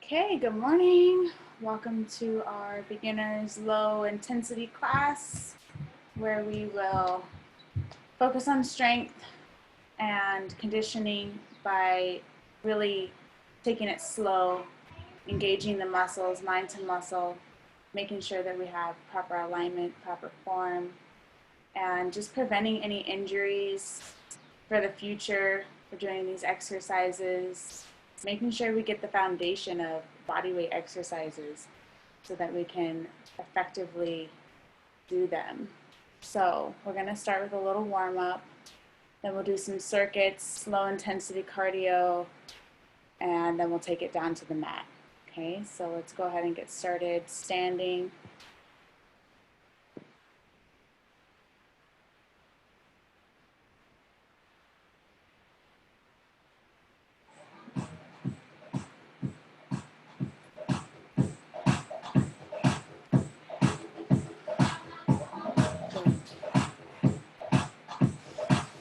Okay, good morning. Welcome to our beginners low intensity class where we will focus on strength and conditioning by really taking it slow, engaging the muscles, mind to muscle, making sure that we have proper alignment, proper form, and just preventing any injuries for the future for doing these exercises, making sure we get the foundation of bodyweight exercises so that we can effectively do them. So we're going to start with a little warm up, then we'll do some circuits, low intensity cardio, and then we'll take it down to the mat. Okay, so let's go ahead and get started standing.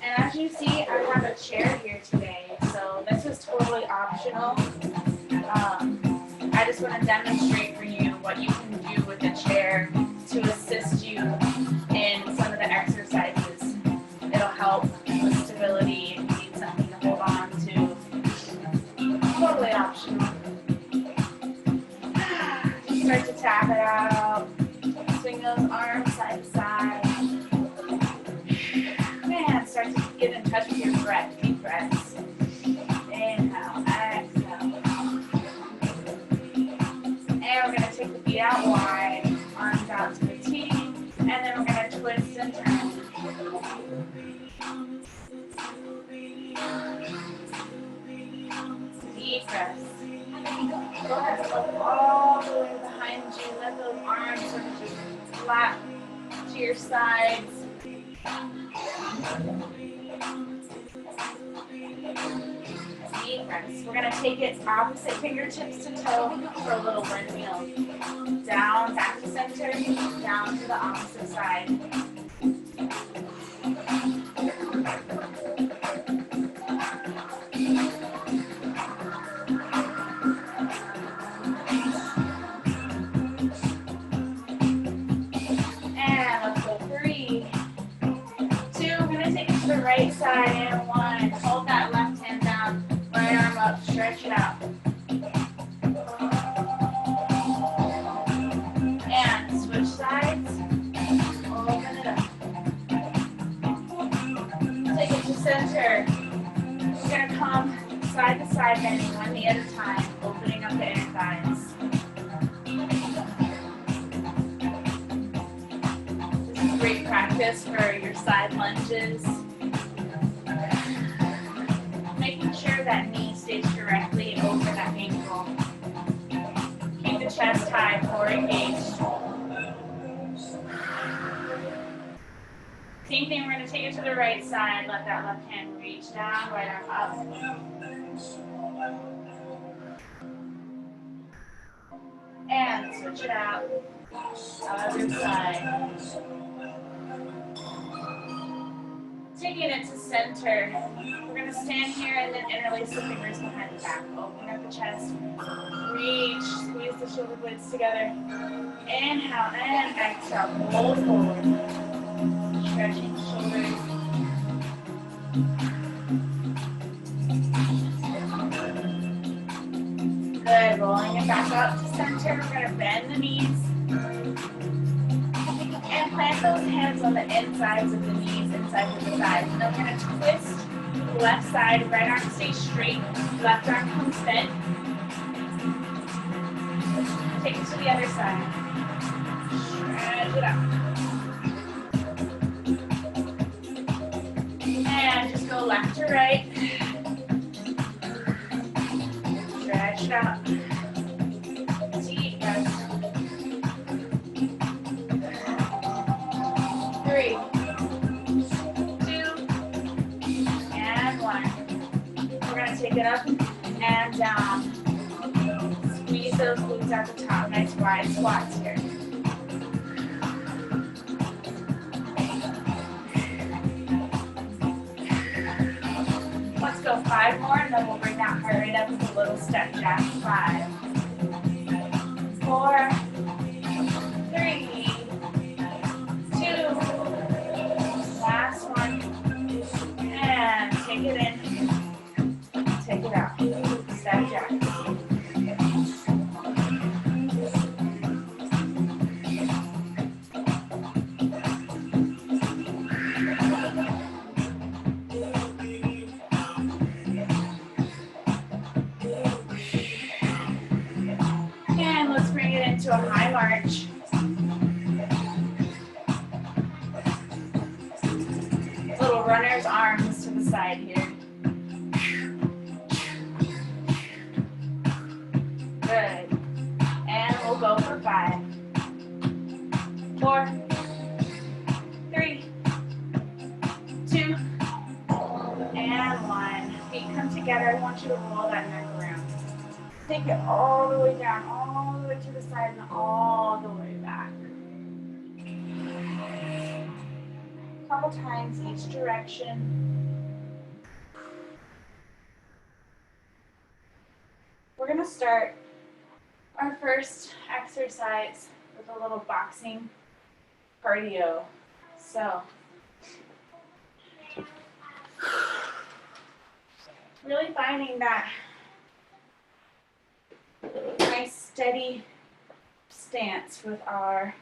And as you see, I have a chair here today, so this is totally optional. I just want to demonstrate for you what you can do with a chair to assist you in some of the exercises. It'll help with stability if you need something to hold on to. Totally optional. Just start to tap it out. Swing those arms side to side. Man, start to get in touch with your breath. Deep breaths. Inhale, exhale. And we're going to take the feet out wide, arms out to the T, and then we're going to twist and turn. Deep breaths. Go ahead and look all the way behind you. Let those arms sort of just flap to your sides. Deep breaths. We're going to take it opposite fingertips to toe for a little windmill. Down, back to center, down to the opposite side. And let's go 3, 2. We're going to take it to the right side and 1. Hold that left hand down, right arm up, stretch it out. And switch sides, open it up. Take it to center. We're going to come side to side, bending one knee at a time, opening up the inner thighs. This is great practice for your side lunges. Making sure that knee stays directly over that ankle. Keep the chest high, core engaged. Same thing, we're going to take it to the right side. Let that left hand reach down, right arm up. And switch it out. Other side. Taking it to center. We're going to stand here and then interlace the fingers behind the back. Open up the chest. Reach. Squeeze the shoulder blades together. Inhale and exhale. Roll forward. Stretching the shoulders. Good. Rolling it back up to center. We're going to bend the knees. And plant those hands on the insides of the knees, inside of the thighs. And then we're going to twist the left side. Right arm stays straight. Left arm comes bent. Take it to the other side. Stretch it out. And just go left to right. Stretch it out. Deep breath. 3, 2, and 1. We're going to take it up and down. Squeeze those glutes at the top. Nice wide squats here. Let's go 5 more, and then we'll bring that heart rate up with a little step jack. 5, march. Little runner's arms to the side here. Good. And we'll go for 5, 4, 3, 2, and 1. Feet come together. I want you to roll that neck around. Take it all the way down, all the way to the side, and all the way back. A couple times each direction. We're going to start our first exercise with a little boxing cardio. So, really finding that nice steady stance with our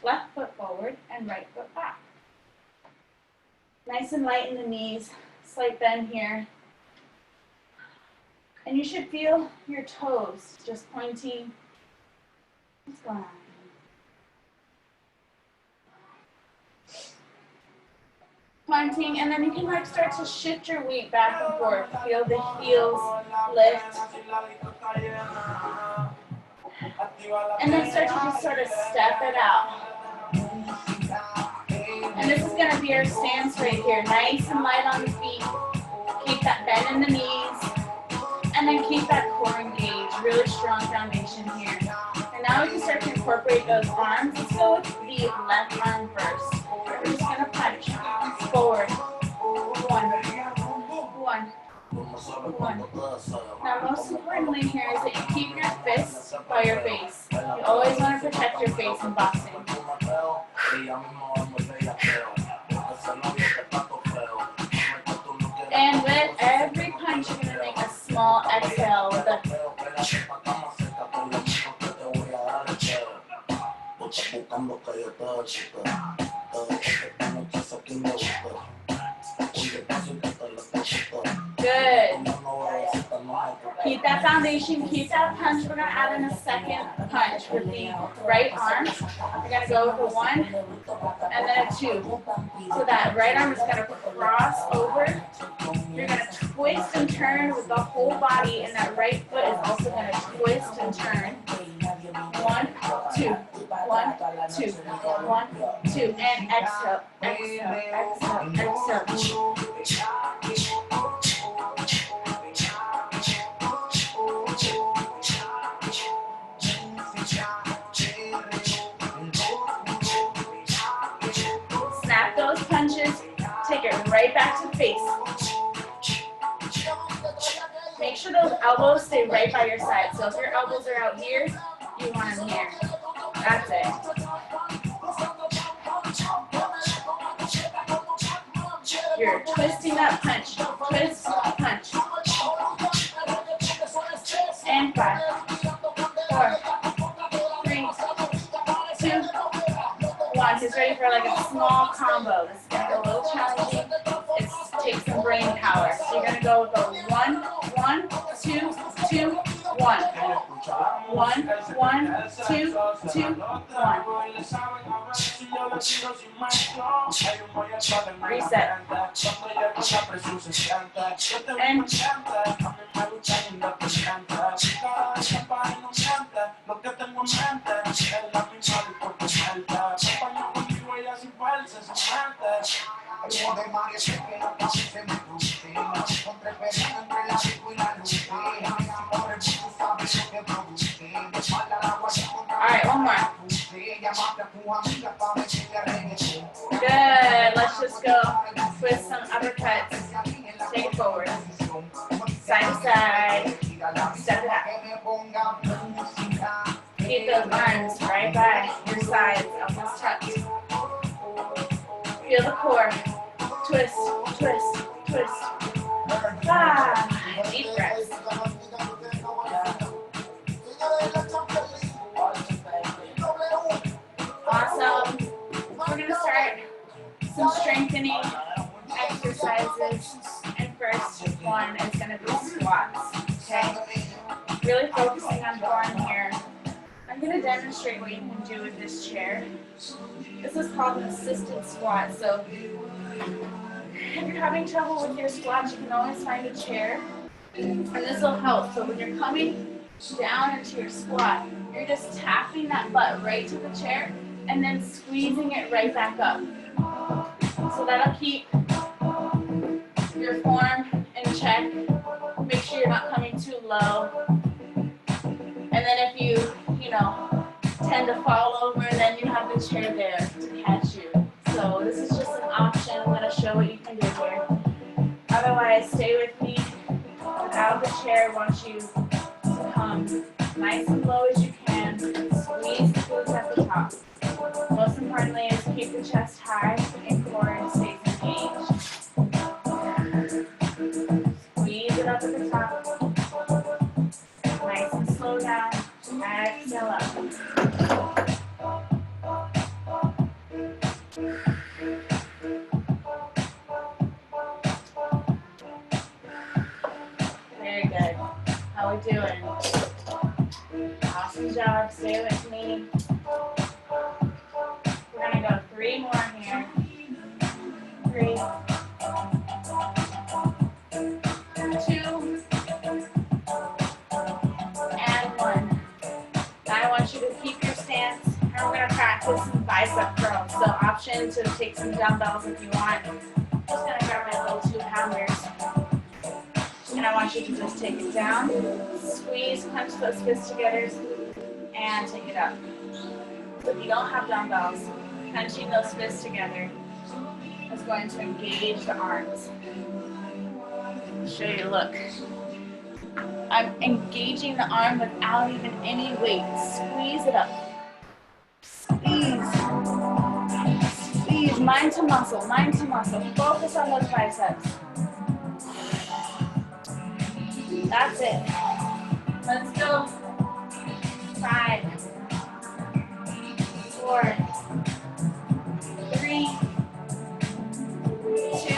left foot forward and right foot back. Nice and light in the knees, slight bend here. And you should feel your toes just pointing. What's going on? Pointing, and then you can like start to shift your weight back and forth. Feel the heels lift. And then start to just sort of step it out. And this is going to be our stance right here. Nice and light on the feet. Keep that bend in the knees. And then keep that core engaged. Really strong foundation here. And now we can start to incorporate those arms. Let's go with the left arm first. We're just going to punch forward. 1, 1, 1. Now most importantly here is that you keep your fists by your face. You always want to protect your face in boxing. And with every punch, you're going to make a small exhale with a good. Keep that foundation, keep that punch. We're going to add in a second punch with the right arm. We're going to go with a 1 and then a 2. So that right arm is going to cross over. You're going to twist and turn with the whole body, and that right foot is also going to twist and turn. 1, 2, 1, 2, 1, 2, and exhale, exhale, exhale, exhale. Snap those punches, take it right back to face. Make sure those elbows stay right by your side. So if your elbows are out here, you want them here. That's it. You're twisting that punch. Twist, punch. And 5, 4, 3, 2, 1. Who's ready for like a small combo? This is going to be a little challenging. It takes some brain power. So you're going to go with a 1, 1, 2, 2, 1. 1, 1, 2, 2, 1. Reset. And all right, one more. Good. Let's just go with some uppercuts. Take it forward. Side to side. Step it out. Keep those arms right by your sides. Elbows tucked. Feel the core. Twist, twist, twist. Deep breaths. Awesome. We're going to start some strengthening exercises. And first one is going to be squats. Okay? Really focusing on form here. A I'm going to demonstrate what you can do with this chair. This is called an assisted squat. So if you're having trouble with your squats, you can always find a chair, and this will help. So when you're coming down into your squat, you're just tapping that butt right to the chair and then squeezing it right back up. So that'll keep your form in check. Make sure you're not coming too low. And then if you tend to fall over, then you have the chair there to catch you. So this is just an option. I'm going to show what you can do here. Otherwise, stay with me. Without the chair, I want you to come nice and low as you can. Squeeze the glutes at the top. Most importantly is keep the chest high and core stays engaged. Squeeze it up at the top. Nice and slow down. Exhale up. Very good. How we doing? Awesome job. Stay with me. We're going to go 3 more here. 3, 2, and 1. Now I want you to keep your stance, and we're going to practice some bicep curls. So option to take some dumbbells if you want. I'm just going to grab my little 2-pounders. And I want you to just take it down, squeeze, punch those fists together, and take it up. So if you don't have dumbbells, punching those fists together is going to engage the arms. I'll show you, look. I'm engaging the arm without even any weight. Squeeze it up. Squeeze. Squeeze, mind to muscle, mind to muscle. Focus on those biceps. That's it. Let's go. 5, 4, 3, 2,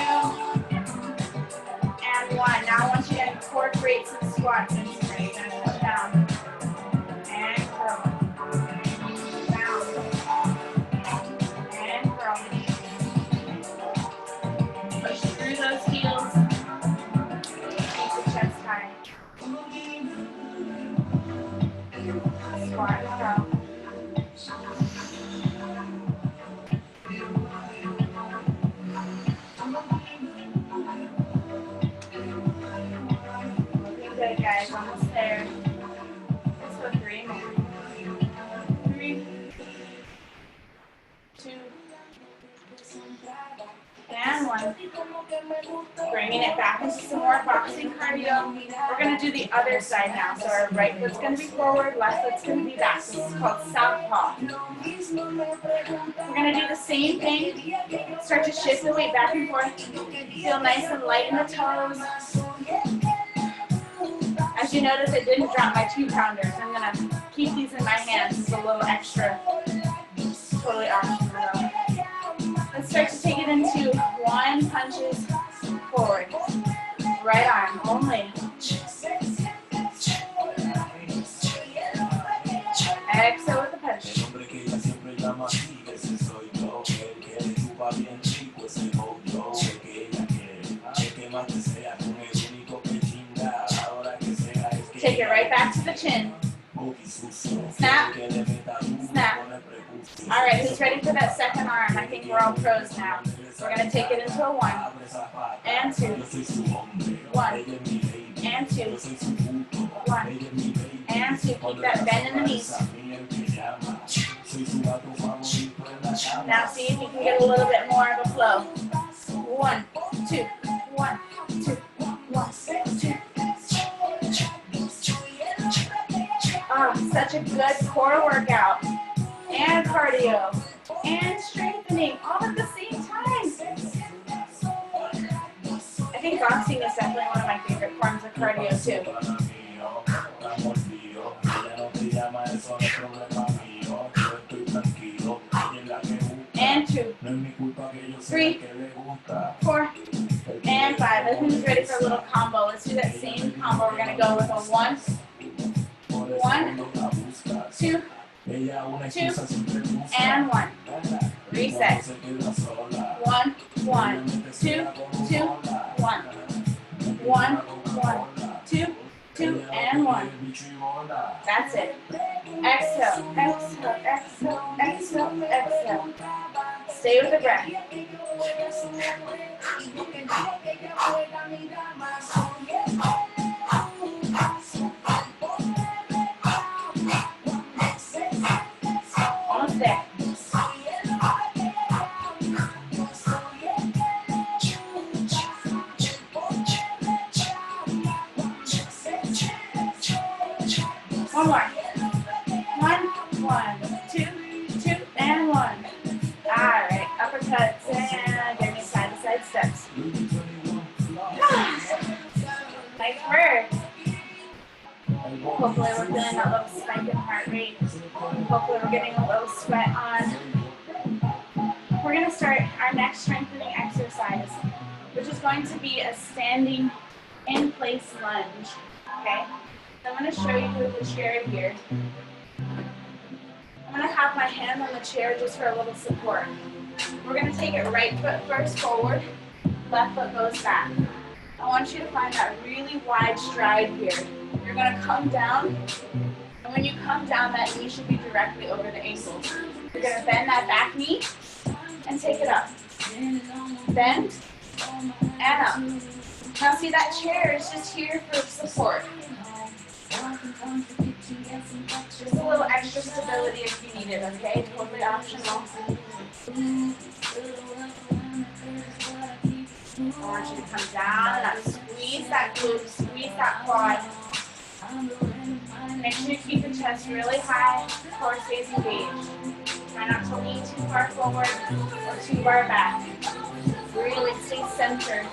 and 1. Now I want you to incorporate some squats into it. You're going to push down and curl. Down and curl. Push through those heels. Keep the chest high. Squat and curl. Good, guys, almost there. Let's go 3 more. 3, 2, and 1. Bringing it back into some more boxing cardio. We're going to do the other side now. So our right foot's going to be forward, left foot's going to be back. This is called southpaw. We're going to do the same thing. Start to shift the weight back and forth. Feel nice and light in the toes. As you notice, I didn't drop my 2-pounders. I'm going to keep these in my hands. It's a little extra. Totally optional. Let's start to take it into 1 punches forward. Right arm only. Exhale with the punches. Take it right back to the chin. Snap. Snap. All right, who's ready for that second arm? I think we're all pros now. We're going to take it into a 1 and 2. 1 and 2. 1 and 2. Keep that bend in the knees. Now see if you can get a little bit more of a flow. 1, 2, 1, 2, 1, 2. Oh, such a good core workout. And cardio. And strengthening all at the same time. I think boxing is definitely one of my favorite forms of cardio too. And 2, 3, 4, and 5. I think who's ready for a little combo. Let's do that same combo. We're going to go with a 1, 1, 2, 2, and 1. Reset. 1, 1, 2, 2, 1. 1, 1, 2, 2, and 1. That's it. Exhale, exhale, exhale, exhale, exhale. Stay with the breath. Almost there. One more. 1, 1, 2, 2, and 1. Alright, uppercuts and give me side to side steps. Nice work. Hopefully we're feeling that little spike in heart rate. Hopefully we're getting a little sweat on. We're going to start our next strengthening exercise, which is going to be a standing in place lunge. Okay? I'm going to show you with the chair here. I'm going to have my hand on the chair just for a little support. We're going to take it right foot first forward, left foot goes back. I want you to find that really wide stride here. You're going to come down, and when you come down, that knee should be directly over the ankle. You're going to bend that back knee and take it up. Bend and up. Now see, that chair is just here for support. Just a little extra stability if you need it, okay? Totally optional. I want you to come down and up. Squeeze that glute, squeeze that quad. Make sure you keep the chest really high, core stays engaged. Try not to lean too far forward or too far back. Really stay centered.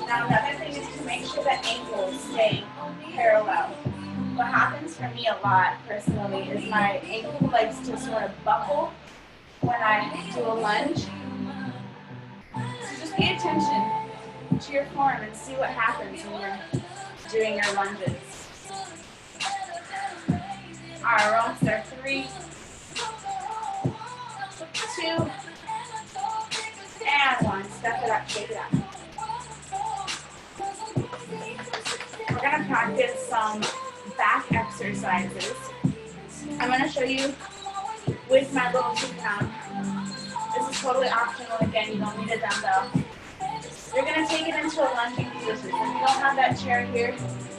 Now another thing is to make sure that ankles stay parallel. What happens for me a lot personally is my ankle likes to sort of buckle when I do a lunge. So just pay attention to your form and see what happens when you're doing your lunges. Alright, we're almost there. 3, 2, and 1. Step it up, shake it up. We're going to practice some back exercises. I'm going to show you with my little 2 count. This is totally optional. Again, you don't need a dumbbell. You're going to take it into a lunging position. If you don't have that chair here,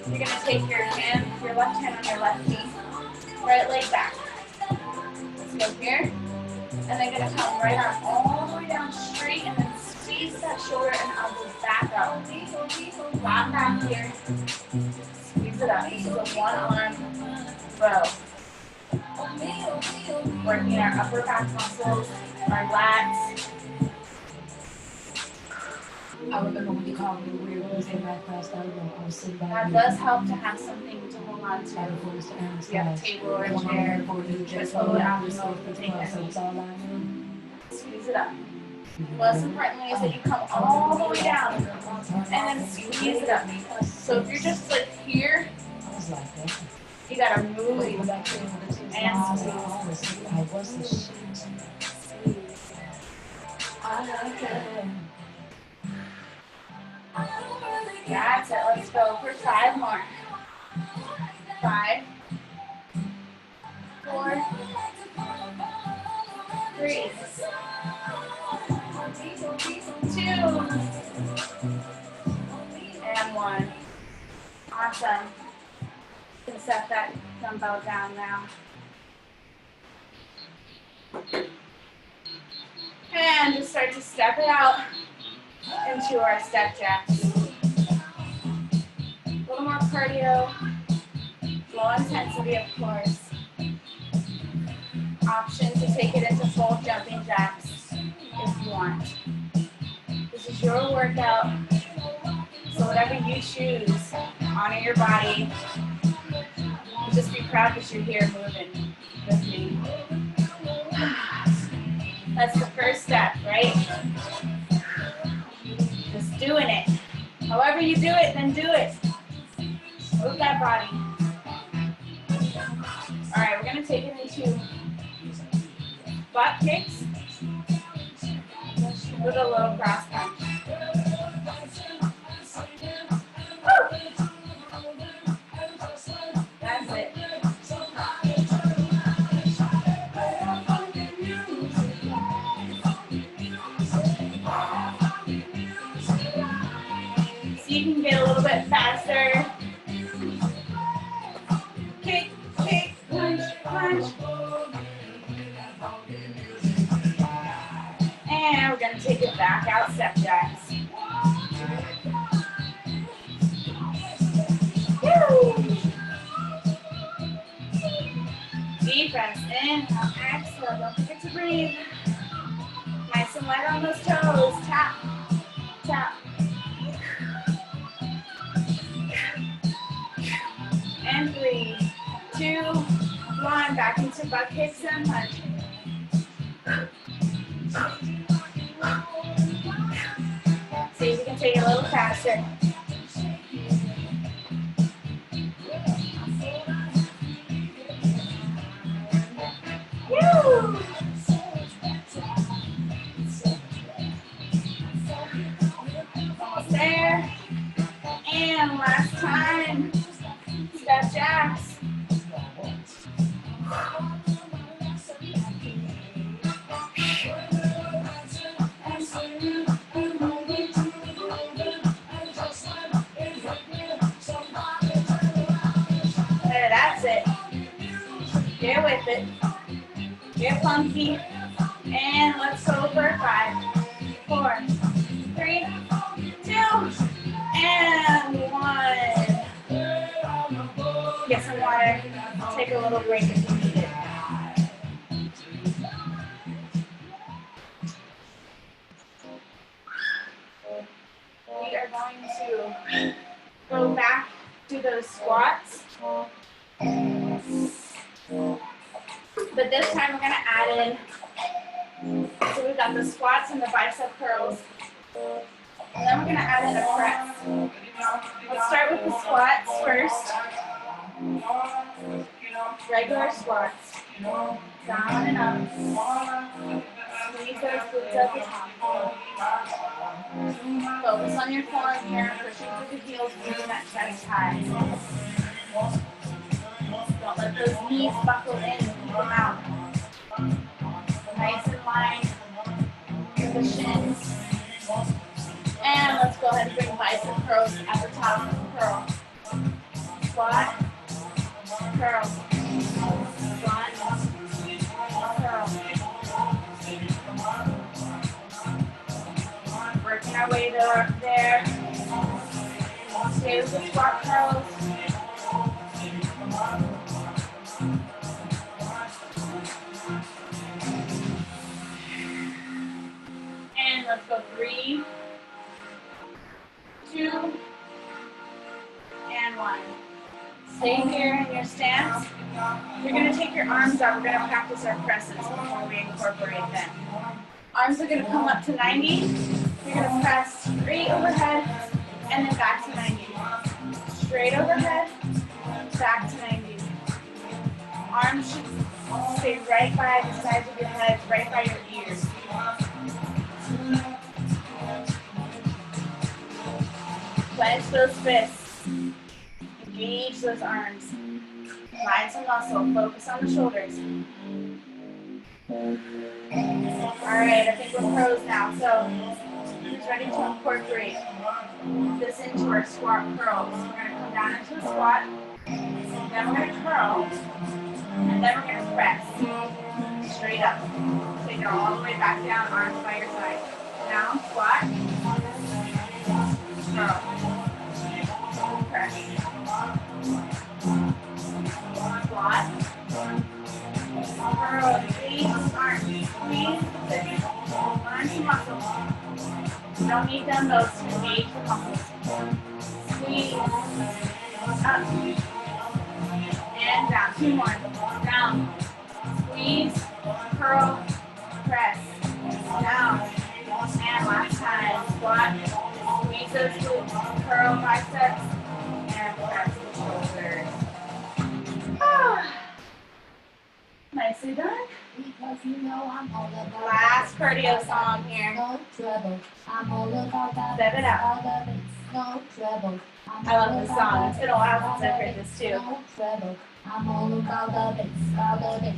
you're going to take your left hand on your left knee, right leg back. Let's go here. And then going to come right arm all the way down straight and then squeeze that shoulder and elbow back up. Flat back here. Squeeze it up. This is a one arm row. Working our upper back muscles, our lats. I remember when you called me weird when you was in that class. I was sitting back. That does help to have something to hold on to. If you have a table or a chair, just hold it out so you can take that knee. Squeeze it up. Most importantly is that you come all the way down and then squeeze it up. So if you're just like here, you gotta move and squeeze. That's it. Let's go for 5 more. 5, 4, 3, 2, and 1. Awesome. You can set that dumbbell down now. And just start to step it out into our step jacks. A little more cardio, low intensity of course. Option to take it into full jumping jacks if you want. This is your workout, so whatever you choose, honor your body. Just be proud that you're here moving with me. That's the first step, right? Just doing it. However you do it, then do it. Move that body. All right, we're gonna take it into butt kicks with a little cross punch. Woo! That's it. So you can get a little bit faster. Kick, kick, punch, punch. And we're gonna take it back out, step jacks. Woo! Deep breaths, inhale, exhale, don't forget to breathe. Nice and light on those toes, tap, tap. And 3, 2, 1, back into butt kicks and punch. See if you can take it a little faster. Woo! Almost there. And last time. Step jacks. There, that's it. Get with it. Get funky. And let's go for 5, 4, 3, 2, and 1. Get some water. Take a little break if you need it. We are going to go back to those squats. But this time we're going to add in, so we've got the squats and the bicep curls. And then we're going to add in a press. Let's start with the squats first. Regular squats. Down and up. Squeeze those glutes at the top. Focus on your form here. Pushing through the heels, bringing that chest high. Don't let those knees buckle in. Keep them out. Nice and lined with the shins. And let's go ahead and bring bicep curls at the top of the curl. Squat, curl, squat, curl. Working our way to there. Stay with the squat curls. And let's go 3, 2, and 1. Stay here in your stance. You're going to take your arms up. We're going to practice our presses before we incorporate them. Arms are going to come up to 90. You're going to press straight overhead and then back to 90. Straight overhead, back to 90. Arms should stay right by the sides of your head, right by your ears. Clench those fists. Engage those arms. Find some muscle. Focus on the shoulders. Alright, I think we're pros now. So, who's ready to incorporate this into our squat curls? We're going to come down into a squat. Then we're going to curl. And then we're going to press. Straight up. Take it all the way back down, arms by your side. Down, squat. Curl. Press. Squat. Curl. Squeeze arms. Squeeze the hips. Find some muscle. You don't need dumbbells to engage the muscles. Squeeze. Up. And down. 2 more. Down. Squeeze. Curl. Press. Down. And last time. Squat. Squeeze those glutes. Curl biceps. And press. shoulders. Ah. Nicely done. Because you know I'm all about Last cardio song here. no trouble. I'm all about that. Step it out. All the bass, no trouble. I love this song. It's been a while since I've heard this too. No trouble. I'm all about the bass, all the bass.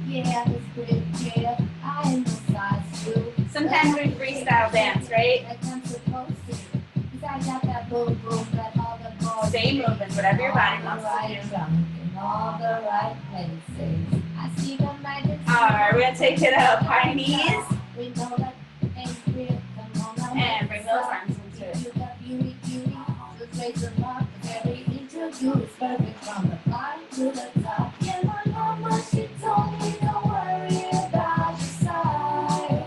Yeah, it's pretty, yeah. I emphasize you. Sometimes we freestyle dance, right? Like I'm supposed to. 'Cause I got that boom boom that all the boys. Stay moving, whatever your body wants to do. In all the right places. I see the magic. Alright, we're gonna take it up. High knees. We know that ain't real. Come on now. And bring those arms into it. You got beauty, beauty. Just raise them up. Every inch of you is perfect from the bottom to the top. Yeah, my mama, she told me don't worry about your size.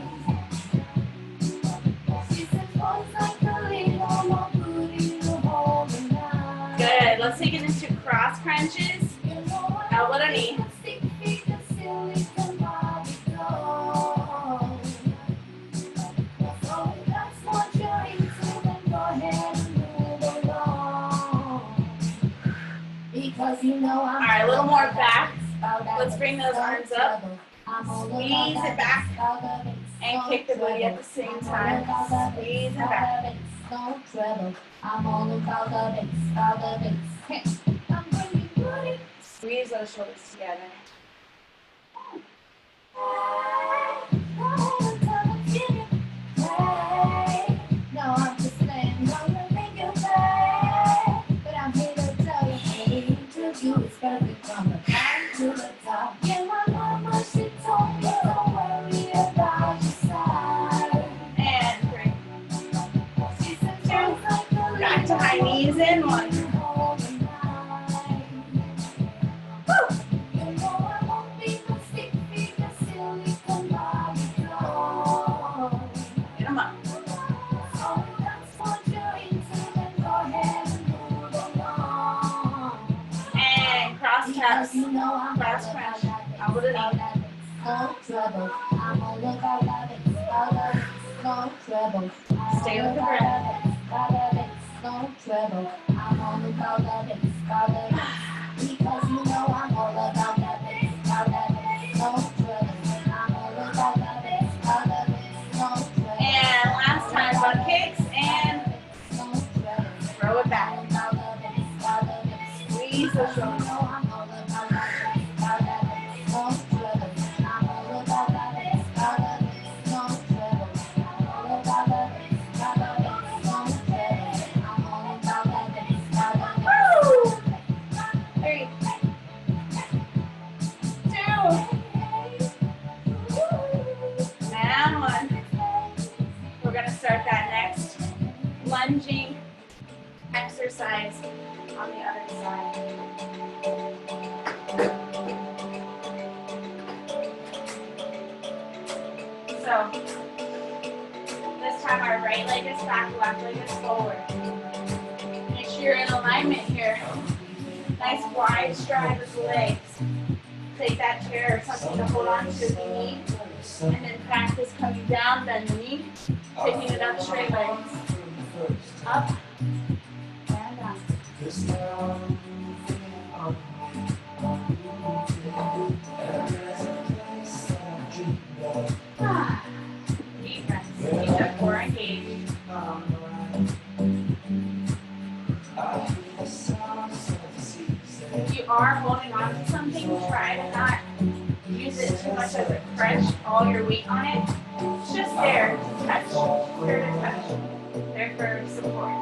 She said, boys like the little more booty to hold the night. Good. Let's take it into cross crunches. You know I Elbow to knee. stick feet and silly somebody go. So if that's what you're into, then go ahead and move along. Because you know I'm Alright, a little more back. Let's Let's bring those arms up. Squeeze it back. And kick the booty at the same time. Squeeze it back. No trouble. I'm all about the bass, all the bass. Hey, I'm bringing booty. Squeeze those shoulders together. No, I'm just saying, no, you think you're bad. But I'm here to tell you, hey, interview is perfect from the bottom to the top. Yeah, my mama, she told me, don't worry about your size. And three. She said, just like the Back to high knees in. One. whole night. Woo! You know I won't be no stick figure, silly somebody go. Get them up. So if that's what you're into, then go ahead and move along. And cross Because taps. you know I'm Cross all crunch. about that bass, Elbow to knee. all that bass, no trouble. I'm all about that bass, all that bass, no trouble. I'm Stay all with the about breath. that bass, no trouble. I'm all about that bass, all that bass. Because you know I'm all about that bass, all that bass, no trouble. I'm all about that bass, all that bass, no trouble. And last time, butt kicks and No trouble. throw it back. All about the bass, all the bass. Squeeze those shoulders. Woo! 3, 2, and 1. We're going to start that next lunging exercise on the other side. So, this time our right leg is back, left leg is forward. Make sure you're in alignment here. Nice wide stride with the legs. Take that chair or something to hold on to if you need. And then practice coming down, bend the knee, taking it up straight legs. Up and down. Deep breaths. Keep that core engaged. If you are holding on to something, try to not use it too much as a crutch, all your weight on it. It's just there to touch, there to touch, there for support.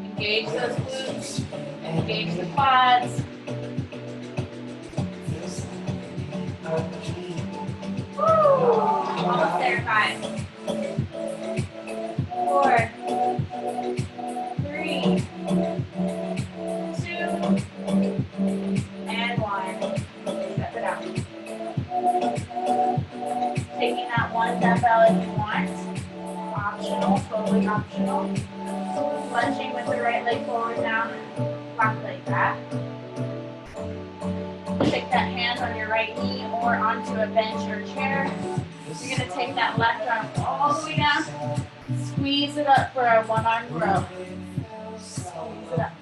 Engage those glutes, engage the quads. Woo! Almost there, 5, 4, 3, 2, and 1. Step it out. Taking that one dumbbell if you want. Optional, totally optional. Lunging with the right leg forward now, left leg back. Take that hand on your right knee or onto a bench or chair. You're going to take that left arm all the way down Squeeze it up for our one-arm row. Squeeze it up.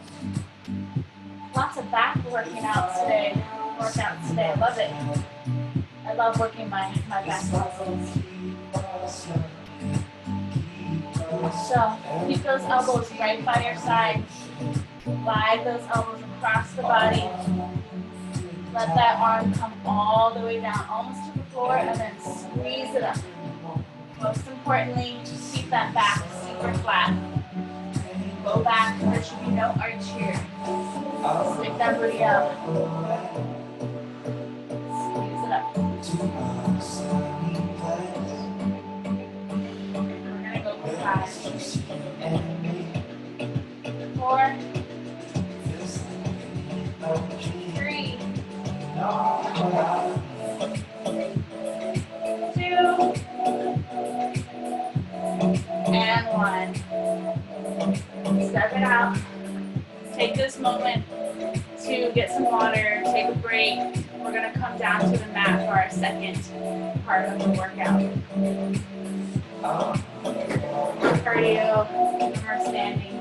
Lots of back workout today. I love it. I love working my back muscles. So keep those elbows right by your side. Glide those elbows across the body. Let that arm come all the way down, almost to the floor, and then squeeze it up. Most importantly, keep that back super flat. Go back, there should be no arch here. Stick that booty up. Squeeze it up. We're gonna go for 5. 4. 3. 2. And 1. Step it out. Take this moment to get some water, take a break. We're going to come down to the mat for our second part of the workout. Cardio, we're standing.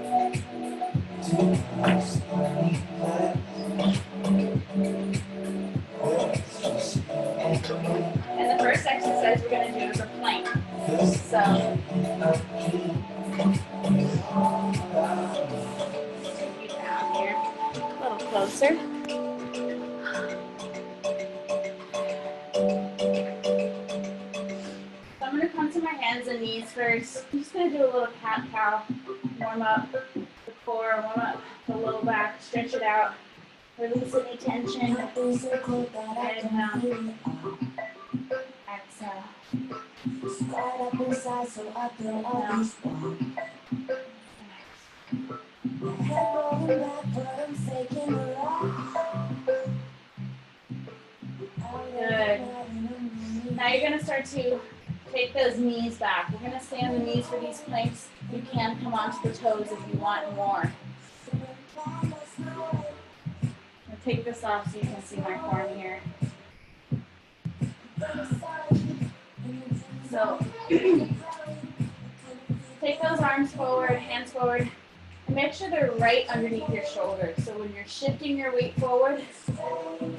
And the first exercise we're going to do is a plank. So, down here, a little closer. So I'm going to come to my hands and knees first. I'm just going to do a little cat-cow, warm up the core, warm up the low back, stretch it out, release any tension, and exhale. Start up inside, so I feel all these wrong. My head rolling back, but I'm taking a lot. Good. Now you're going to start to take those knees back. We're going to stay on the knees for these planks. You can come onto the toes if you want more. I'll take this off so you can see my form here. So, take those arms forward, hands forward, and make sure they're right underneath your shoulders. So when you're shifting your weight forward,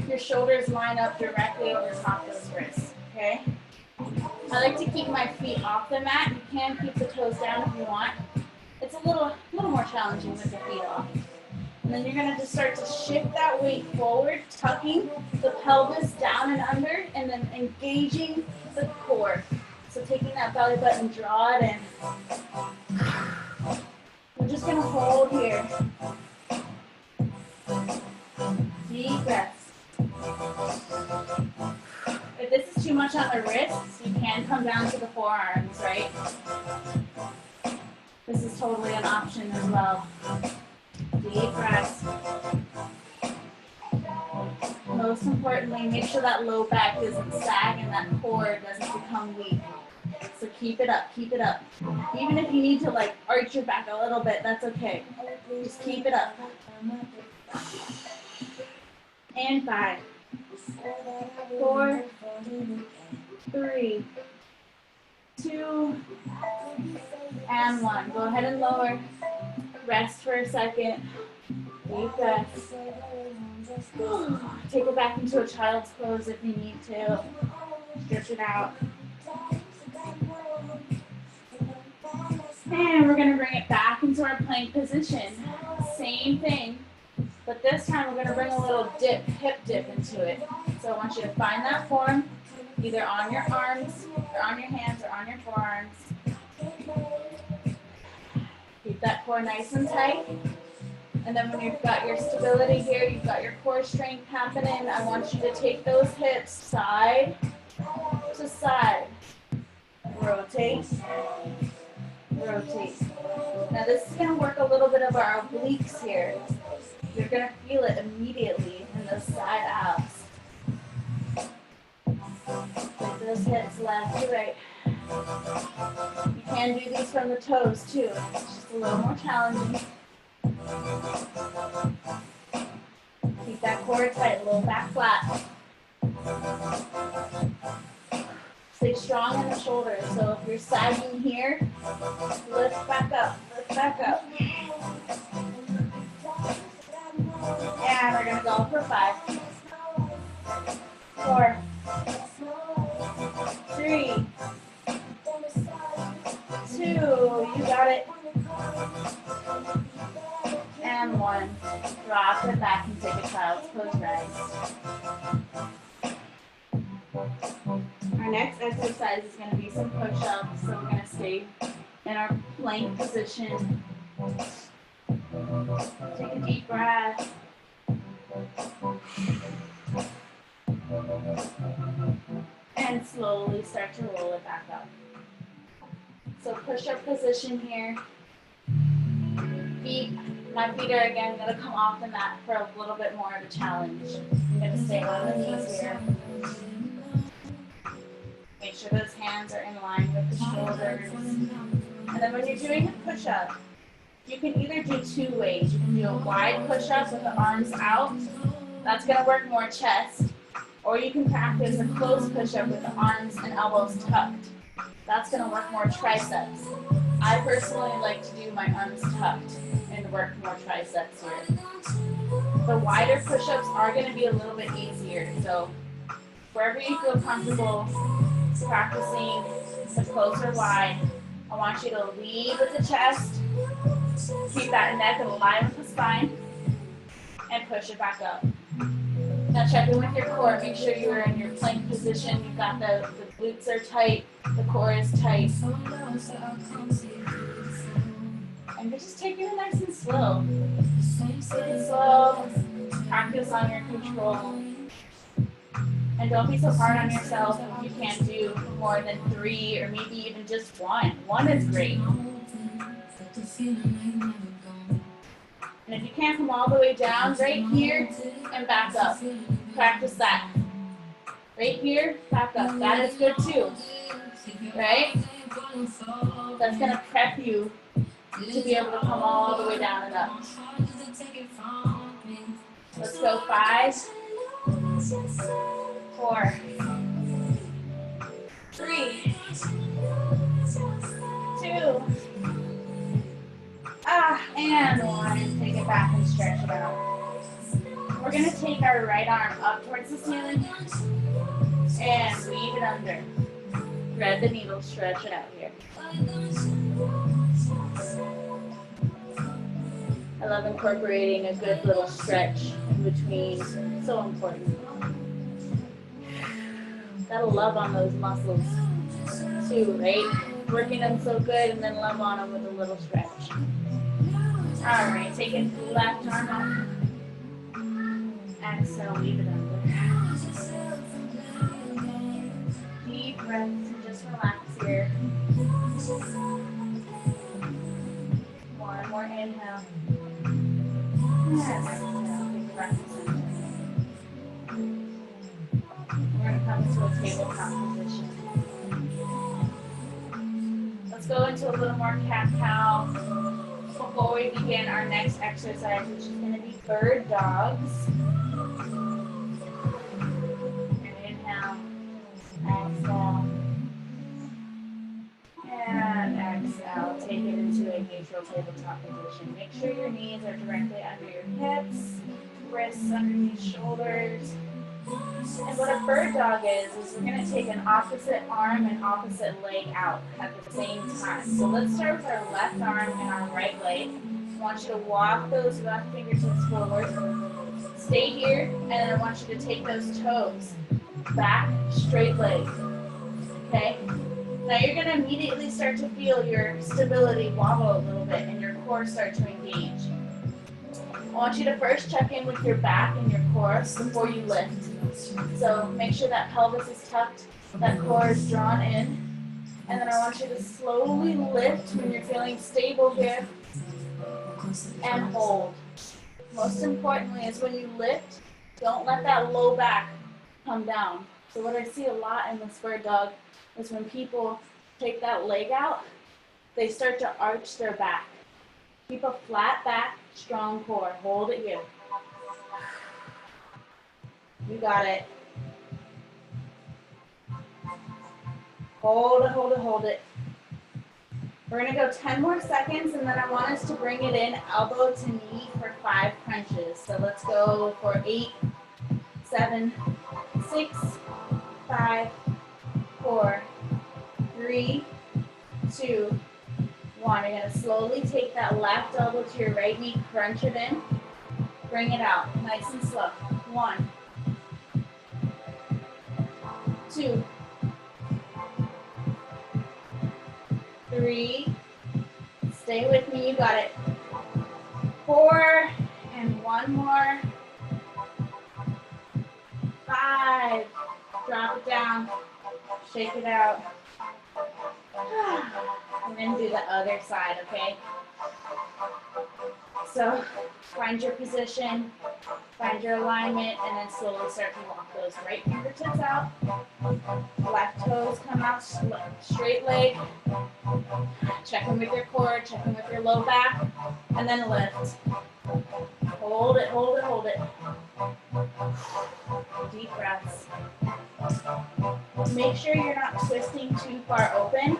your shoulders line up directly over top of those wrists, okay? I like to keep my feet off the mat. You can keep the toes down if you want. It's a little more challenging with the feet off. And then you're gonna just start to shift that weight forward, tucking the pelvis down and under, and then engaging the core. So taking that belly button, draw it in. We're just gonna hold here. Deep breaths. If this is too much on the wrists, you can come down to the forearms, right? This is totally an option as well. Deep breaths. Most importantly, make sure that low back doesn't sag and that core doesn't become weak. So keep it up, keep it up. Even if you need to like arch your back a little bit, that's okay. Just keep it up. And 5, 4, 3, 2, and 1. Go ahead and lower. Rest for a second. Deep breaths. Take it back into a child's pose if you need to. Stretch it out. And we're going to bring it back into our plank position. Same thing, but this time we're going to bring a little dip, hip dip into it. So I want you to find that form, either on your arms, or on your hands, or on your forearms. Keep that core nice and tight. And then when you've got your stability here, you've got your core strength happening, I want you to take those hips side to side. Rotate. Rotate. Now this is going to work a little bit of our obliques here. You're going to feel it immediately in those side abs. Take those hips left to right. You can do these from the toes too. It's just a little more challenging. Keep that core tight, low back flat. Stay strong in the shoulders. So if you're sagging here, lift back up, lift back up. And we're gonna go for 5, 4, 3, 2, you got it. And 1. Drop it back and take a child's pose rise. Our next exercise is going to be some push-ups. So we're going to stay in our plank position. Take a deep breath. And slowly start to roll it back up. So push-up position here. My feet are again going to come off the mat for a little bit more of a challenge. I'm going to stay on the knees here. Make sure those hands are in line with the shoulders. And then when you're doing a push-up, you can either do 2 ways. You can do a wide push-up with the arms out. That's going to work more chest. Or you can practice a closed push-up with the arms and elbows tucked. That's going to work more triceps. I personally like to do my arms tucked and work more triceps here. The wider push-ups are going to be a little bit easier. So wherever you feel comfortable practicing the close or wide, I want you to lead with the chest, keep that neck in line with the spine, and push it back up. Now check in with your core. Make sure you are in your plank position. You've got the glutes are tight, the core is tight. And you're just taking it nice and slow. Take it slow. Practice on your control. And don't be so hard on yourself if you can't do more than 3 or maybe even just 1. 1 is great. And if you can't come all the way down, right here and back up. Practice that. Right here, back up. That is good too. Right? That's going to prep you to be able to come all the way down and up. Let's go 5, 4, 3, 2, and 1. Take it back and stretch it out. We're going to take our right arm up towards the ceiling and weave it under. Thread the needle, stretch it out here. I love incorporating a good little stretch in between. So important. Gotta love on those muscles too, right? Working them so good and then love on them with a little stretch. All right, take it left arm up. Exhale, leave it under. Deep breaths and just relax here. One more inhale. And exhale, big breath. We're going to come to a tabletop position. Let's go into a little more cat-cow before we begin our next exercise, which is going to be bird dogs. And inhale, exhale, and exhale. Take it into a neutral tabletop position. Make sure your knees are directly under your hips, wrists underneath shoulders. And what a bird dog is we're going to take an opposite arm and opposite leg out at the same time. So let's start with our left arm and our right leg. I want you to walk those left fingertips forward. Stay here, and then I want you to take those toes back, straight leg. Okay? Now you're going to immediately start to feel your stability wobble a little bit and your core start to engage. I want you to first check in with your back and your core before you lift. So make sure that pelvis is tucked, that core is drawn in. And then I want you to slowly lift when you're feeling stable here and hold. Most importantly is when you lift, don't let that low back come down. So what I see a lot in this bird dog is when people take that leg out, they start to arch their back. Keep a flat back, strong core. Hold it here. You got it. Hold it, hold it, hold it. We're gonna go 10 more seconds, and then I want us to bring it in elbow to knee for 5 crunches. So let's go for 8, 7, 6, 5, 4, 3, 2, 1. You're gonna slowly take that left elbow to your right knee, crunch it in, bring it out, nice and slow. 1, 2, 3, stay with me, you got it. 4, and 1 more. 5, drop it down, shake it out. And then do the other side, okay? So find your position, find your alignment, and then slowly start to walk those right fingertips out. Left toes come out, straight leg. Check in with your core, check in with your low back, and then lift. Hold it, hold it, hold it. Deep breaths. Make sure you're not twisting too far open,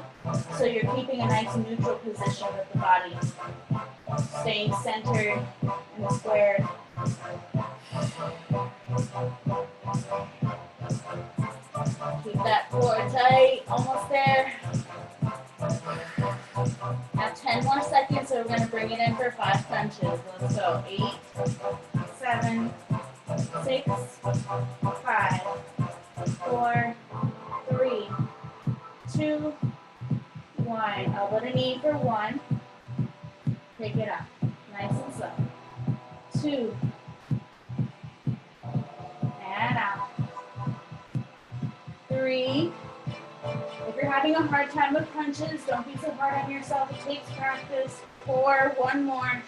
so you're keeping a nice neutral position with the body. Staying centered and squared. Keep that core tight, almost there. Now 10 more seconds, so we're going to bring it in for 5 crunches. Let's go. 8, 7, 6, 5, 4, 3, 2, 1. Elbow to knee for 1. Pick it up. Nice and slow. 2. And out. 3. If you're having a hard time with crunches, don't be so hard on yourself. It takes practice. 4. 1 more.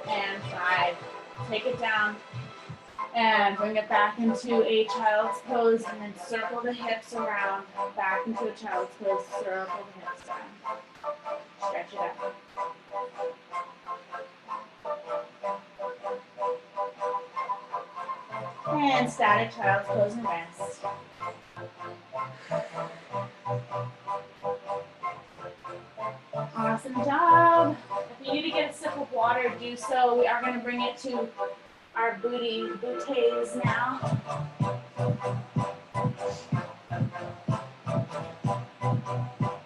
And 5. Take it down. And bring it back into a child's pose, and then circle the hips around. Back into a child's pose, circle the hips down. Stretch it out. And static child's pose and rest. Awesome job. If you need to get a sip of water, do so. We are going to bring it to our booties now.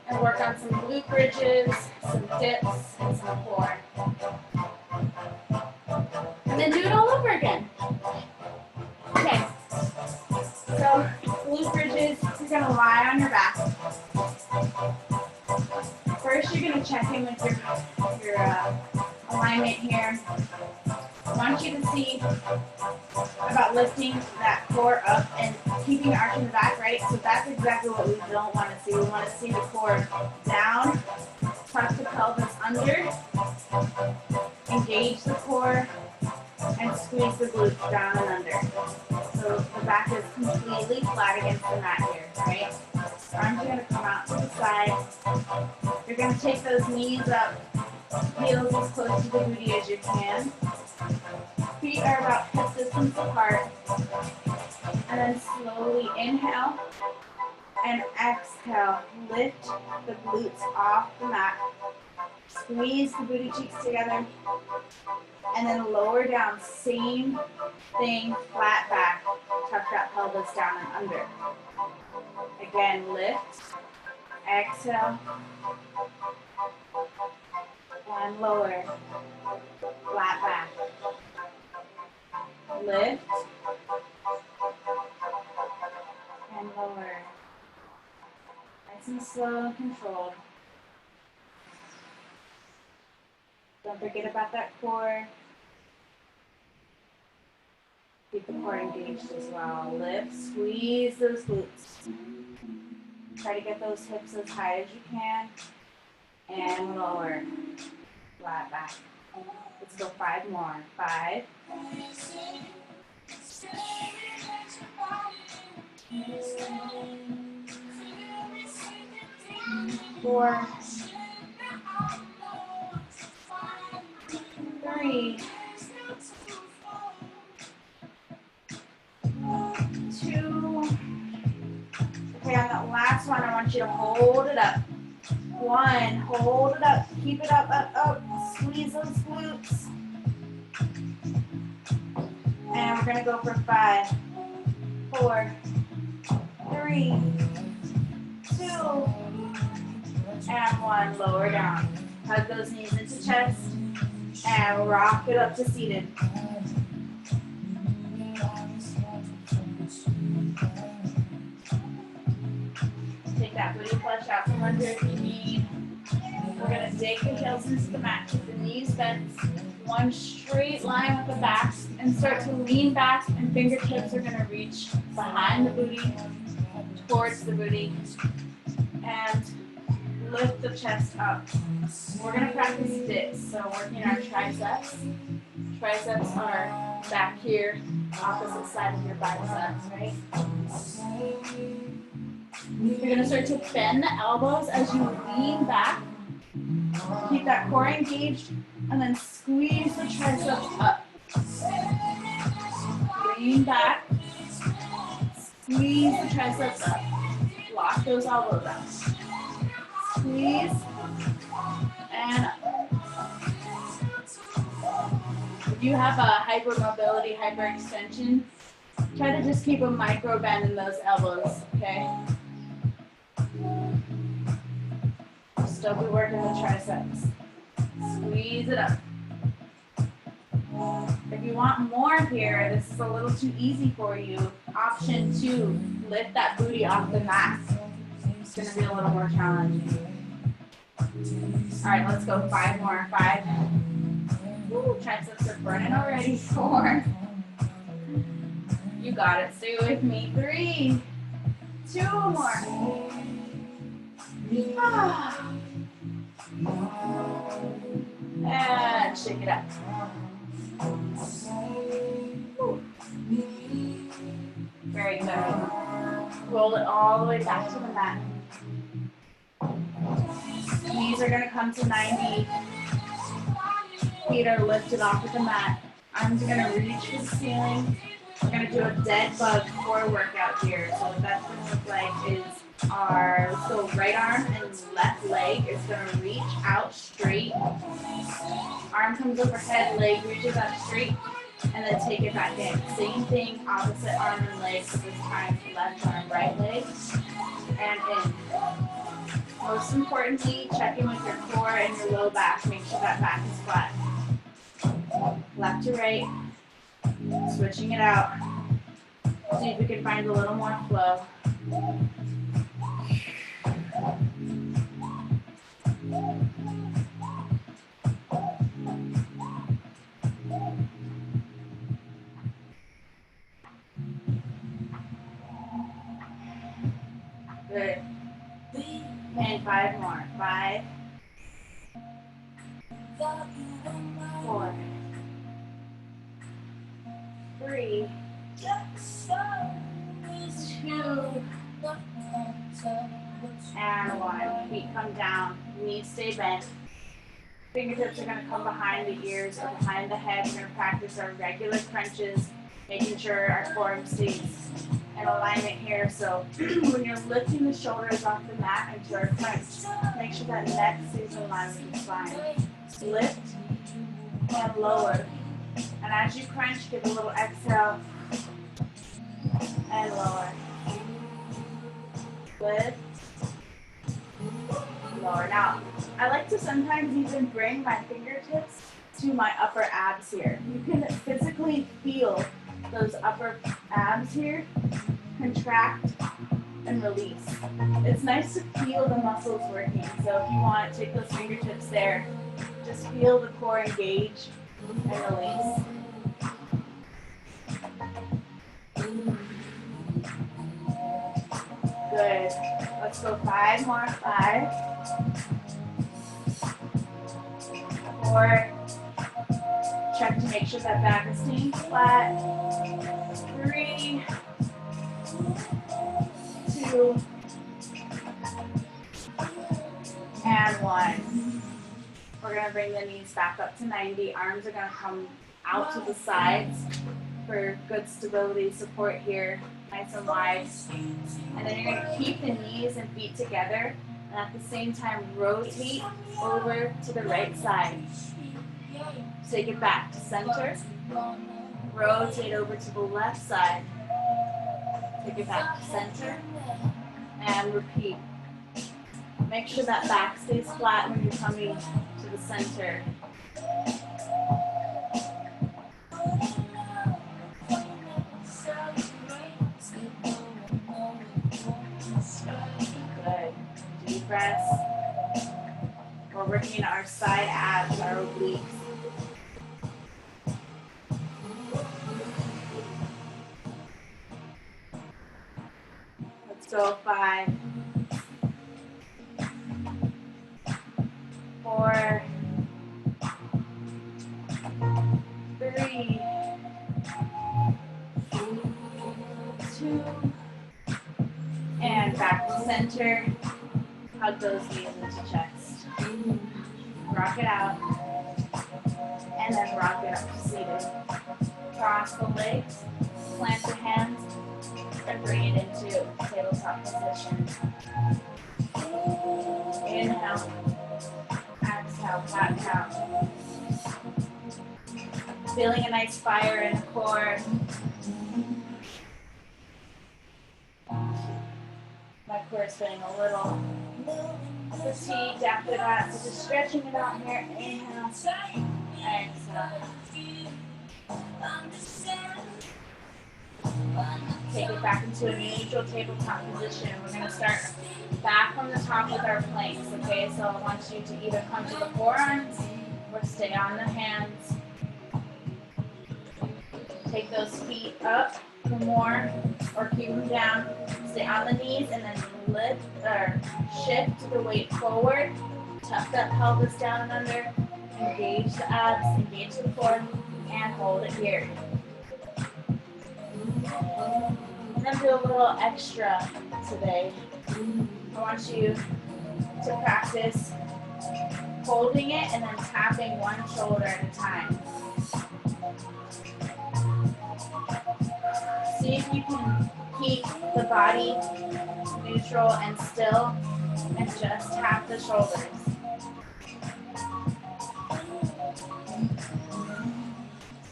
And work on some glute bridges, some dips, and some core. And then do it all over again. Okay. So glute bridges, you're going to lie on your back. First, you're going to check in with your alignment here. I want you to see about lifting that core up and keeping the arch in the back, right? So that's exactly what we don't want to see. We want to see the core down, tuck the pelvis under, engage the core, and squeeze the glutes down and under. So the back is completely flat against the mat here, right? Arms are going to come out to the side. You're going to take those knees up, heels as close to the booty as you can. Feet are about hip distance apart. And then slowly inhale and exhale. Lift the glutes off the mat. Squeeze the booty cheeks together. And then lower down. Same thing, flat back. Tuck that pelvis down and under. Again, lift. Exhale. And lower. Flat back. Lift. And lower. Nice and slow and controlled. Don't forget about that core. Keep the core engaged as well. Lift, squeeze those glutes. Try to get those hips as high as you can. And lower. Flat back. Let's go 5 more. 5. 4. 3. Okay, on that last one, I want you to hold it up. 1, hold it up, keep it up, up, squeeze those glutes. And we're gonna go for 5, 4, 3, 2, and 1. Lower down. Hug those knees into chest and rock it up to seated. Take that booty flush out from under if you need. We're gonna dig the heels into the mat, keep the knees bent. One straight line with the backs and start to lean back, and fingertips are gonna reach behind the booty, towards the booty, and lift the chest up. We're gonna practice dips, so working our triceps. Triceps are back here, opposite side of your biceps, right? You're gonna start to bend the elbows as you lean back. Keep that core engaged, and then squeeze the triceps up. Lean back, squeeze the triceps up. Lock those elbows out. Squeeze, and up. If you have a hypermobility, hyperextension, try to just keep a micro bend in those elbows, okay? Still be working the triceps. Squeeze it up. If you want more here, this is a little too easy for you. Option 2, lift that booty off the mat. It's gonna be a little more challenging. All right, let's go 5 more. 5. Woo, triceps are burning already. 4. You got it. Stay with me. 3. 2 more. And shake it up. Woo. Very good. Roll it all the way back to the mat. Knees are going to come to 90. Feet are lifted off of the mat. Arms are going to reach for the ceiling. We're going to do a dead bug core workout here. So what that's going to look like is our right arm and left leg is going to reach out straight. Arm comes overhead, leg reaches out straight, and then take it back in. Same thing, opposite arm and leg, so this time left arm, right leg, and in. Most importantly, check in with your core and your low back. Make sure that back is flat. Left to right, switching it out. See if we can find a little more flow. Good. And 5 more. 5, 4, 3, 2, and 1. Feet come down. Knees stay bent. Fingertips are going to come behind the ears or behind the head. We're going to practice our regular crunches, making sure our form stays in alignment here. So when you're lifting the shoulders off the mat into our crunch, make sure that neck stays in line with the spine. Lift and lower. And as you crunch, give a little exhale and lower. Lift, lower. Now, I like to sometimes even bring my fingertips to my upper abs here. You can physically feel those upper abs here contract and release. It's nice to feel the muscles working. So if you want, take those fingertips there. Just feel the core engage and release. Good. Let's go 5 more. 5, 4. Check to make sure that back is staying flat. 3, 2, and 1. We're going to bring the knees back up to 90. Arms are going to come out to the sides for good stability support here. nice and wide. And then you're gonna keep the knees and feet together, and at the same time rotate over to the right side. Take it back to center. Rotate over to the left side. Take it back to center. And repeat. Make sure that back stays flat when you're coming to the center. Good. Deep breaths. We're working our side abs, our obliques. Let's go 5, 4, 3, 2, and back to center. Hug those knees into chest. Rock it out. And then rock it up to seated. Cross the legs, plant the hands, and bring it into tabletop position. Inhale. Exhale, cat cow. Feeling a nice fire in the core. My core is feeling a little fatigued after that, so just stretching it out here. Inhale, exhale. Take it back into a neutral tabletop position. We're going to start back from the top with our planks, okay? So I want you to either come to the forearms or stay on the hands. Take those feet up for more, or keep them down. Stay on the knees and then lift or shift the weight forward. Tuck that pelvis down and under. Engage the abs, engage the core, and hold it here. I'm going to do a little extra today. I want you to practice holding it and then tapping one shoulder at a time. See if you can keep the body neutral and still and just tap the shoulders.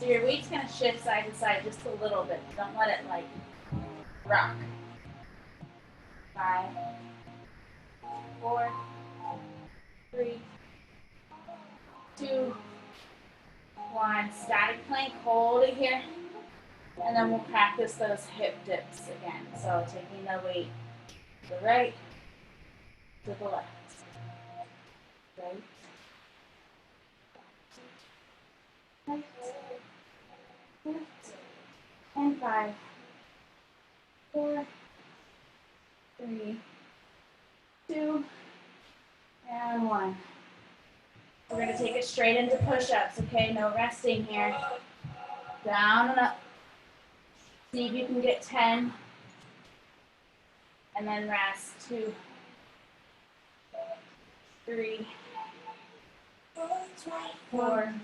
So your weight's going to shift side to side just a little bit. Don't let it like rock. 5, 4, 3, 2, 1. Static plank, hold it here. And then we'll practice those hip dips again. So taking the weight to the right, to the left. Right. Left. Left. And 5, 4, 3, 2, and 1. We're going to take it straight into push-ups, okay? No resting here. Down and up. See if you can get 10. And then rest. 2, 3, 4,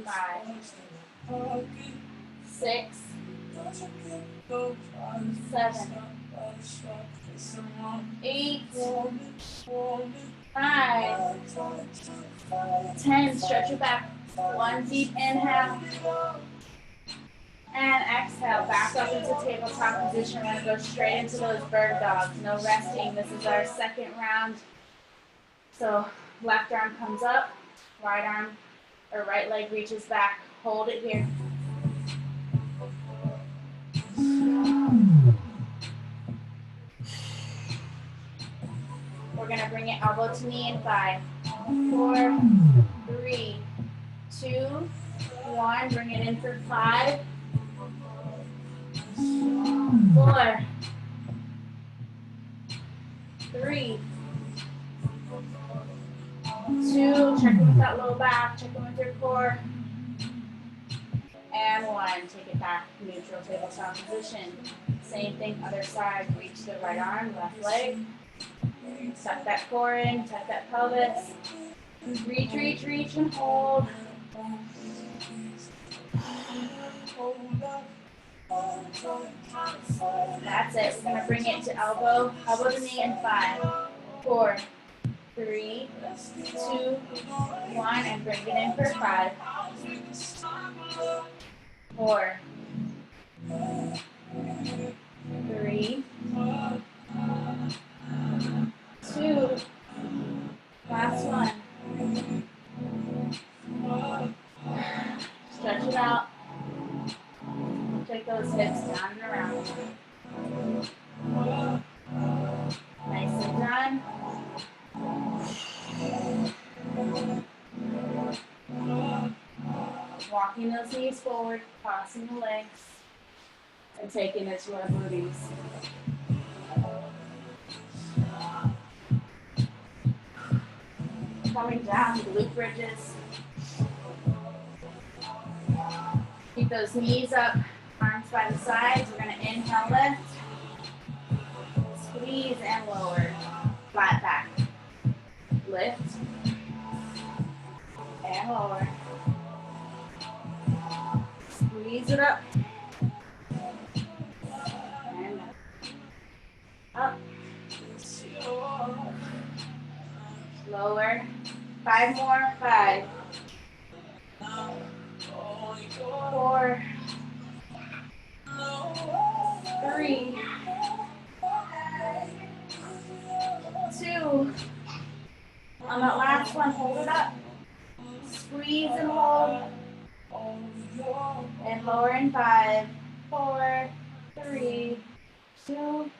5, 6, 7, 8, 5, 10. Stretch your back. One deep inhale. And exhale, back up into tabletop position. We're going to go straight into those bird dogs. No resting. This is our second round. So left arm comes up, right arm or right leg reaches back. Hold it here. We're going to bring it elbow to knee in 5, 4, 3, 2, 1. Bring it in for 5, 4, 3, 2. Check in with that low back. Check in with your core. And 1. Take it back. Neutral tabletop position. Same thing, other side. Reach the right arm, left leg. Tuck that core in. Tuck that pelvis. Reach, reach, reach, and hold. That's it. We're gonna bring it to elbow to knee in 5, 4, 3, 2, 1, and bring it in for 5, 4, 3, 2, last one. Stretch it out. Take those hips down and around. Nicely done. Walking those knees forward, crossing the legs, and taking it to our booties. Coming down, glute bridges. Keep those knees up, arms by the sides. We're going to inhale, lift, squeeze, and lower. Flat back. Lift, and lower. Squeeze it up. And up. Lower. 5 more. 5, 4, 3, 2. On that last one, hold it up. Squeeze and hold. And lower in 5, 4, 3, 2,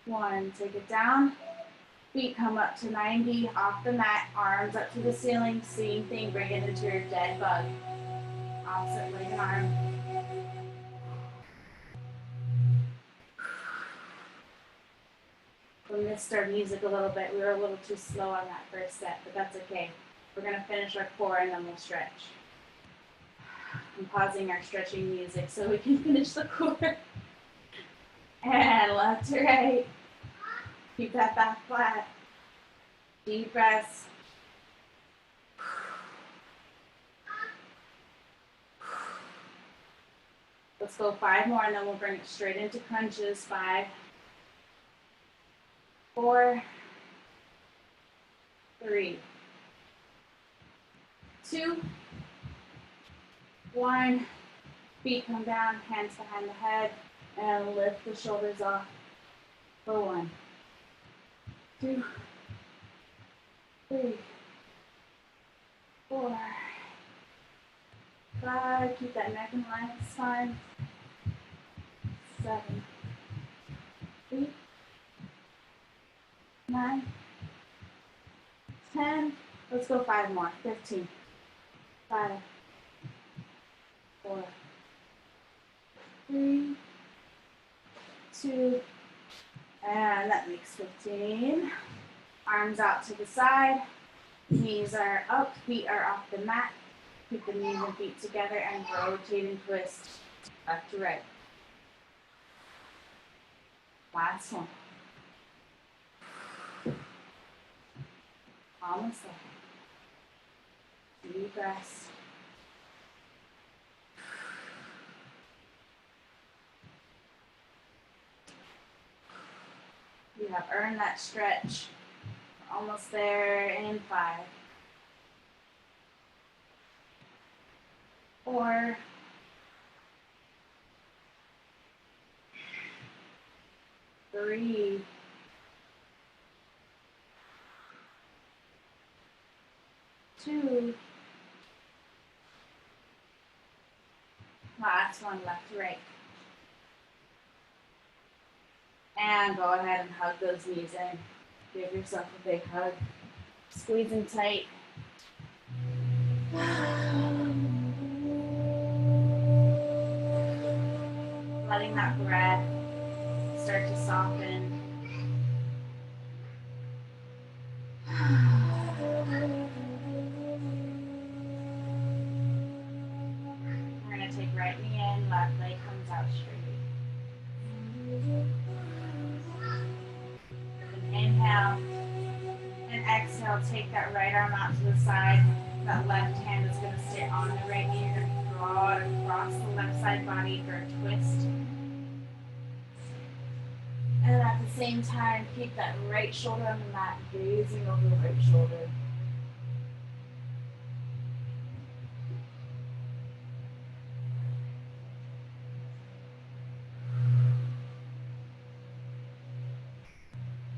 1. Take it down. Feet come up to 90 off the mat. Arms up to the ceiling. Same thing. Bring it into your dead bug. Opposite leg and arm. We missed our music a little bit. We were a little too slow on that first set, but that's okay. We're going to finish our core and then we'll stretch. I'm pausing our stretching music so we can finish the core. And left to right. Keep that back flat. Deep breaths. Let's go 5 more and then we'll bring it straight into crunches. 5, 4, 3, 2, 1. Feet come down, hands behind the head, and lift the shoulders off for 1, 2, 3, 4, 5. Keep that neck and legs fine. 7, 8, 9, 10. Let's go 5 more. 15. 5, 4, 3, 2, and that makes 15. Arms out to the side. Knees are up, feet are off the mat. Keep the knees and feet together and rotate and twist left to right. Last one. Almost there. Deep breaths. You have earned that stretch. We're almost there in 5, 4, 3, 2. Last one, left to right. And go ahead and hug those knees in. Give yourself a big hug. Squeezing tight. Letting that breath start to soften. We're going to take right knee in, left leg comes out straight. Inhale and exhale, take that right arm out to the side. That left hand is going to stay on the right knee. You're going to draw it across the left side body for a twist. And at the same time, keep that right shoulder on the mat, gazing over the right shoulder.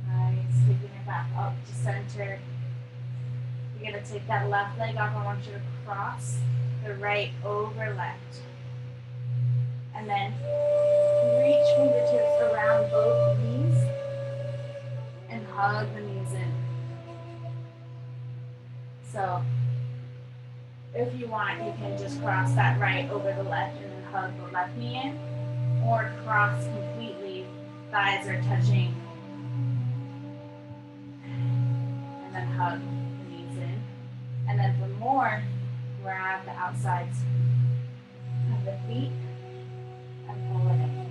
Nice, taking it back up to center. You're gonna take that left leg off. I want you to cross the right over left. And then reach fingertips around both knees and hug the knees in. So if you want, you can just cross that right over the left and then hug the left knee in, or cross completely, thighs are touching, and then hug the knees in. And then for more, grab the outsides of the feet and pull it in.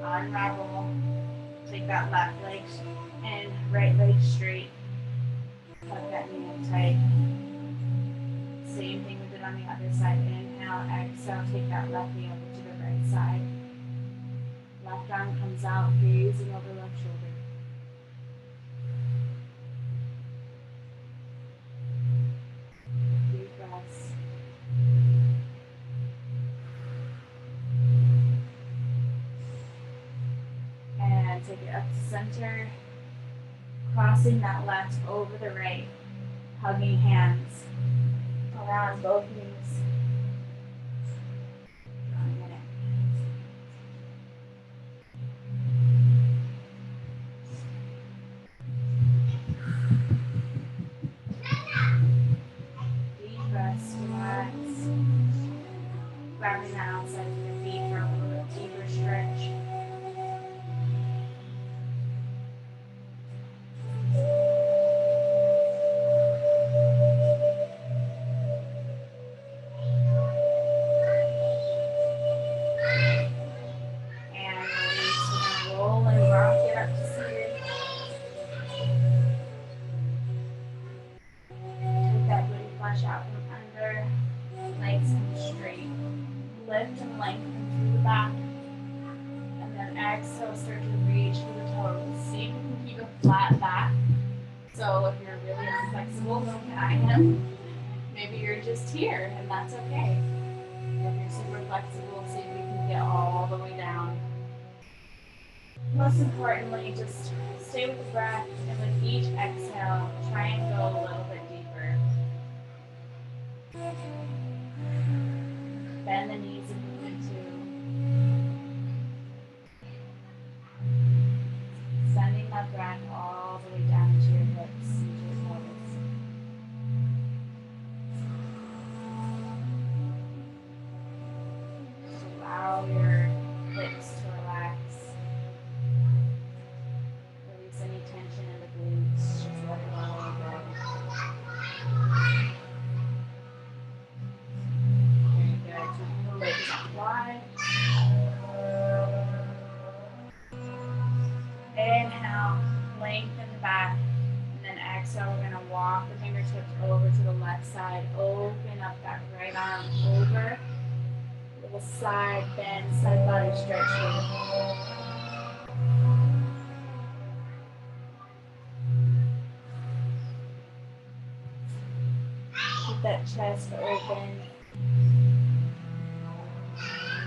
Unravel. Take that left leg and right leg straight. Tuck that knee in tight. Same thing we did on the other side. Inhale, exhale, take that left knee over to the right side. Left arm comes out, gazing over left shoulder. Deep breaths. And take it up to center. Crossing that left over the right. Hugging hands around both knees. Grabbing that outside of your feet for a little bit deeper stretch. And release. We're going to roll and rock it up to seated. Take that booty flush out from under. Legs come straight. Lift and lengthen through the back. And then exhale, start to reach for the toes. See if you can keep a flat back. So if you're really inflexible, like I am, maybe you're just here, and that's okay. If you're super flexible, see if you can get all the way down. Most importantly, just stay with the breath, and with each exhale, try and go a little bit deeper. Bend the knees if you need to. Sending that breath all the way down to your hips, to your pelvis. Just allow your hips to relax. Release any tension in the glutes. Just let it all go. Very good. Keep the legs out wide. Inhale, lengthen the back, and then exhale, we're going to walk the fingertips over to the left side. Open up that right arm over. Little side bend, side body stretch here. Keep that chest open.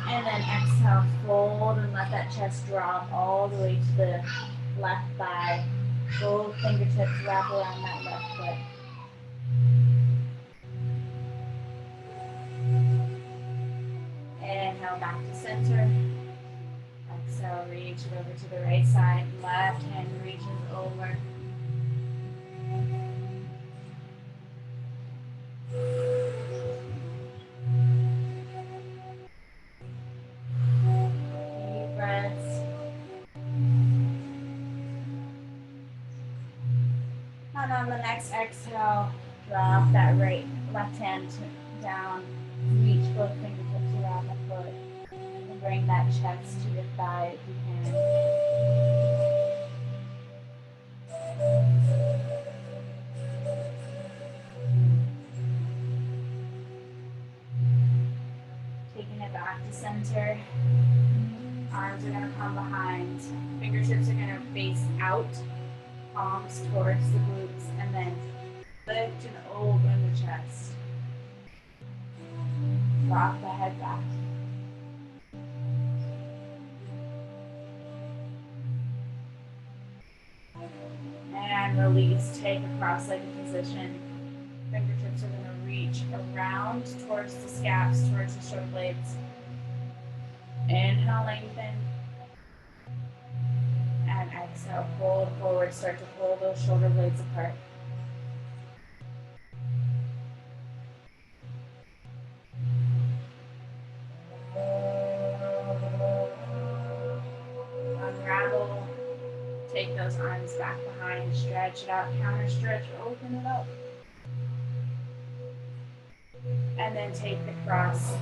And then exhale, fold and let that chest drop all the way to the left thigh. Both fingertips wrap around that left foot. Inhale back to center. Exhale, reach it over to the right side. Left hand reaches over. Deep breaths. And on the next exhale, drop that left hand down. Reach both fingertips around the foot. And bring that chest to your thigh if you can. center. Arms are gonna come behind. Fingertips are gonna face out, palms towards the glutes, and then lift and open the chest. Rock the head back. And release, take a cross-legged position. Fingertips are gonna reach around towards the scaps, towards the shoulder blades. Inhale, lengthen. And exhale, fold forward, start to pull those shoulder blades apart. Unravel, take those arms back behind, stretch it out, counter stretch, open it up. And then take the cross,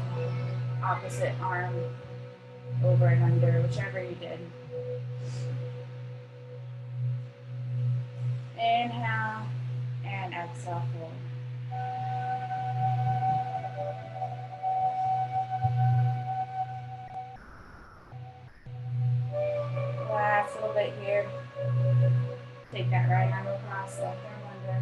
opposite arm over and under, whichever you did. Inhale and exhale, fold. Last little bit here. Take that right arm across, left arm under.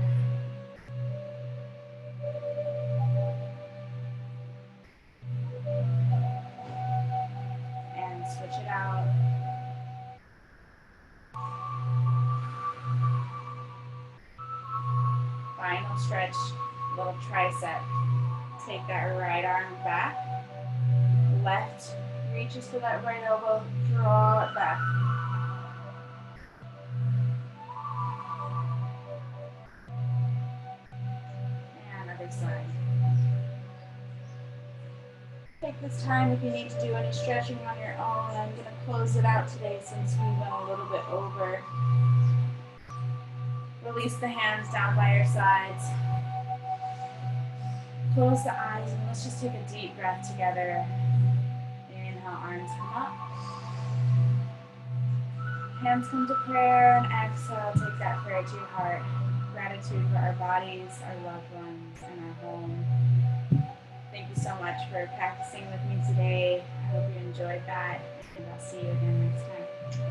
And switch it out. Final stretch, little tricep. Take that right arm back. Left reaches for that right elbow, draw it back. And other side. Take this time if you need to do any stretching on your own. I'm going to close it out today since we went a little bit over. Release the hands down by your sides. Close the eyes and let's just take a deep breath together. Inhale, arms come up. Hands come to prayer and exhale, take that prayer to your heart. Gratitude for our bodies, our loved ones, and our home. Thank you so much for practicing with me today. I hope you enjoyed that, and I'll see you again next time.